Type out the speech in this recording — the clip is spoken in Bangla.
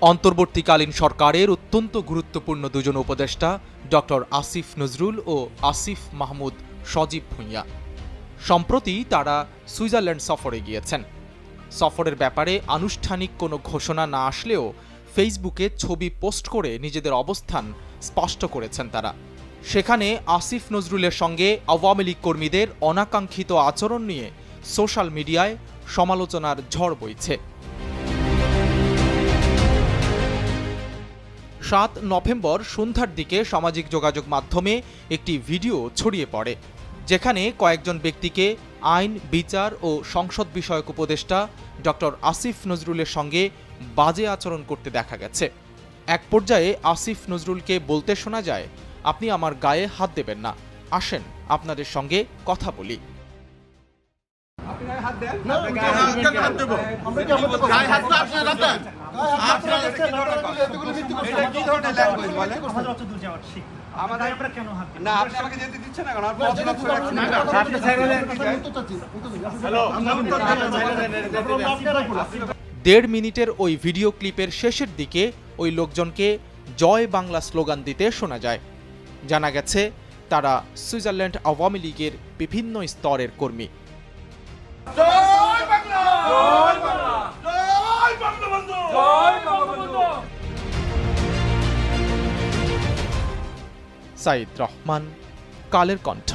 অন্তর্বর্তীকালীন সরকারের অত্যন্ত গুরুত্বপূর্ণ দুজন উপদেষ্টা ডক্টর আসিফ নজরুল ও আসিফ মাহমুদ সজীব ভুঁইয়া। সম্প্রতি তারা সুইজারল্যান্ড সফরে গিয়েছেন। সফরের ব্যাপারে আনুষ্ঠানিক কোনো ঘোষণা না আসলেও ফেসবুকে ছবি পোস্ট করে নিজেদের অবস্থান স্পষ্ট করেছেন তারা। সেখানে আসিফ নজরুলের সঙ্গে আওয়ামী লীগ কর্মীদের অনাকাঙ্ক্ষিত আচরণ নিয়ে সোশ্যাল মিডিয়ায় সমালোচনার ঝড় বইছে। ৭ নভেম্বর সন্ধ্যার দিকে সামাজিক যোগাযোগ মাধ্যমে একটি ভিডিও ছড়িয়ে পড়ে, যেখানে কয়েকজন ব্যক্তিকে আইন, বিচার ও সংসদ বিষয়ক উপদেষ্টা ডক্টর আসিফ নজরুলের সঙ্গে বাজে আচরণ করতে দেখা গেছে। এক পর্যায়ে আসিফ নজরুলকে বলতে শোনা যায়, আপনি আমার গায়ে হাত দেবেন না, আসেন আপনাদের সঙ্গে কথা বলি। দেড় মিনিটের ওই ভিডিও ক্লিপের শেষের দিকে ওই লোকজনকে জয় বাংলা স্লোগান দিতে শোনা যায়। জানা গেছে তারা সুইজারল্যান্ড আওয়ামী লীগের বিভিন্ন স্তরের কর্মী। সাইদ রহমান, কালের কণ্ঠ।